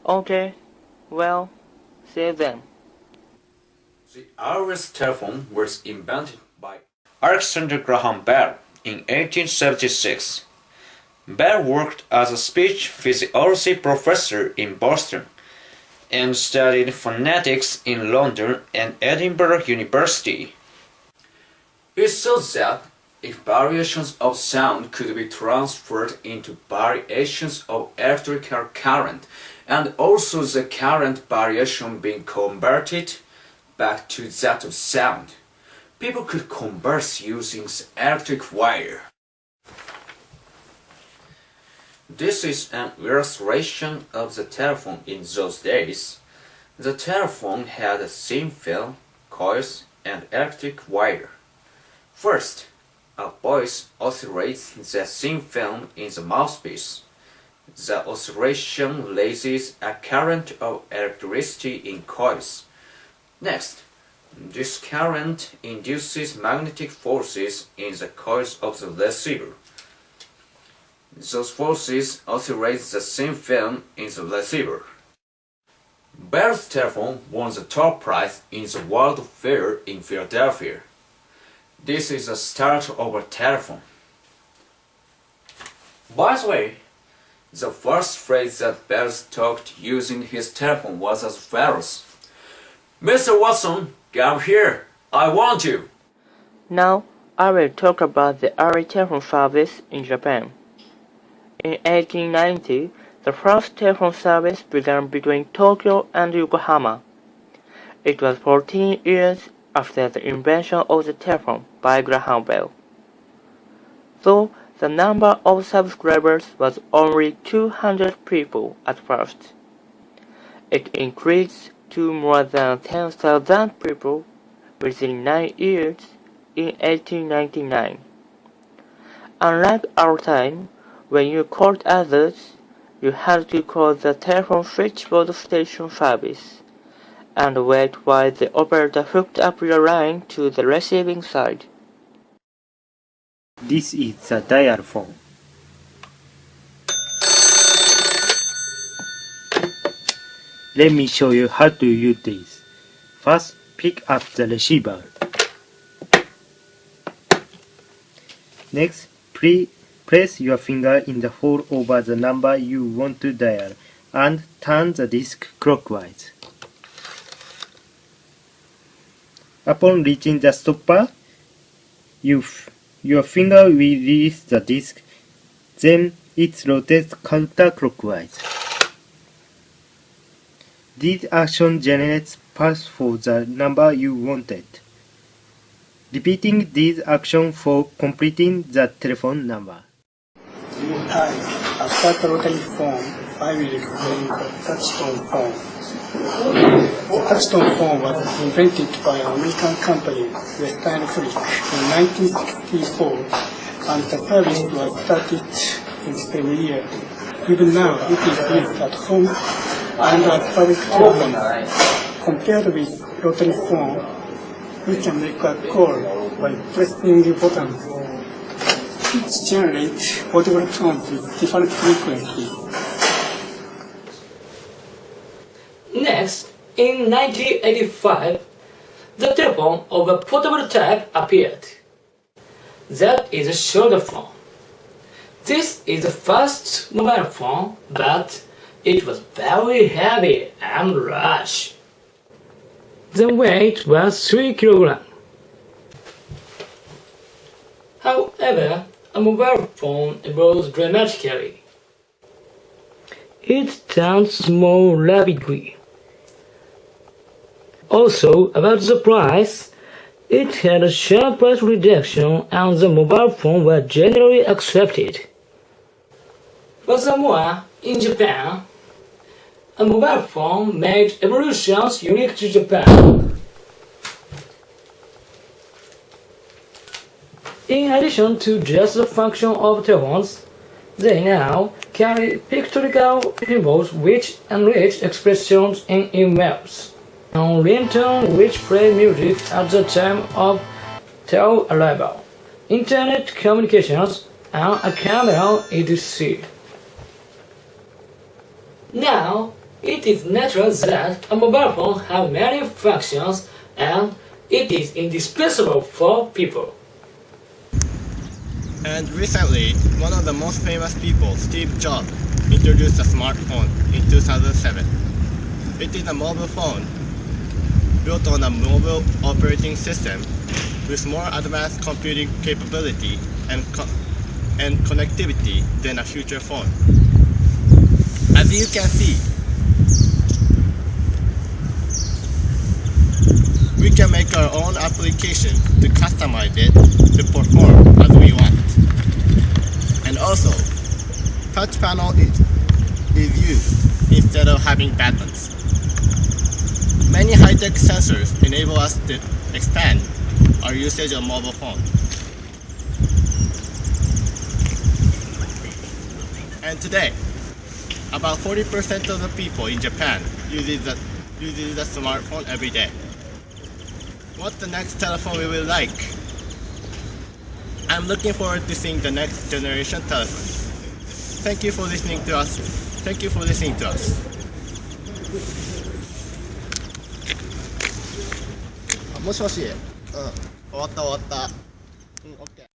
Okay, well, see you then. The earliest telephone was invented by Alexander Graham Bell in 1876. Bell worked as a speech physiology professor in Boston and studied phonetics in London and Edinburgh University. He saw that if variations of sound could be transferred into variations of electrical current, and also the current variation being converted back to that of sound, people could converse using the electric wire. This is an illustration of the telephone in those days. The telephone had a thin film, coils, and electric wire. First, a voice oscillates the thin film in the mouthpiece. The oscillation releases a current of electricity in coils. Next, this current induces magnetic forces in the coils of the receiver. Those forces oscillate the thin film in the receiver. Bell's telephone won the top prize in the World Fair in Philadelphia. This is the start of a telephone. By the way, the first phrase that Bell talked using his telephone was as follows: "Mr. Watson, come here, I want you." Now, I will talk about the early telephone service in Japan. In 1890, the first telephone service began between Tokyo and Yokohama. It was 14 years after the invention of the telephone by Graham Bell. Though the number of subscribers was only 200 people at first, it increased to more than 10,000 people within 9 years in 1899. Unlike our time, when you called others, you had to call the telephone switchboard station service and wait while the operator hooked up your line to the receiving side. This is the dial phone. Let me show you how to use this. First, pick up the receiver. Next, press your finger in the hole over the number you want to dial and turn the disc clockwise. Upon reaching the stopper, your finger will release the disc, then it rotates counterclockwise. This action generates pulse for the number you wanted. Repeating this action for completing the telephone number. Hi, after the rotary phone, I will explain the touchtone phone. The touchtone phone was invented by an American company, Western Electric, in 1964, and the service was started in the same year. Even now, it is used at home and as public telephone. Compared with rotary phone, we can make a call by pressing the buttons. It generates audible tones with different frequencies. Next, in 1985, the telephone of a portable type appeared. That is a shoulder phone. This is the first mobile phone, but it was very heavy and large. The weight was 3 kilograms. However, a mobile phone evolved dramatically. It turned small rapidly. Also, about the price, it had a sharp price reduction and the mobile phone were generally accepted. Furthermore, in Japan, a mobile phone made evolutions unique to Japan. In addition to just the function of telephones, they now carry pictorial symbols which enrich expressions in emails, and ringtone which play music at the time of tail arrival, internet communications, and a camera etc. Now, it is natural that a mobile phone has many functions and it is indispensable for people. And recently, one of the most famous people, Steve Jobs, introduced a smartphone in 2007. It is a mobile phone built on a mobile operating system with more advanced computing capability and connectivity than a future phone. As you can see, we can make our own application to customize it to perform as we want. And also, touch panel is used instead of having buttons. Many high-tech sensors enable us to expand our usage of mobile phone. And today, about 40% of the people in Japan uses the smartphone every day. What's the next telephone we will like? I'm looking forward to seeing the next generation telephone. Thank you for listening to us. Thank you for listening to us. もしもし、終わった。OK。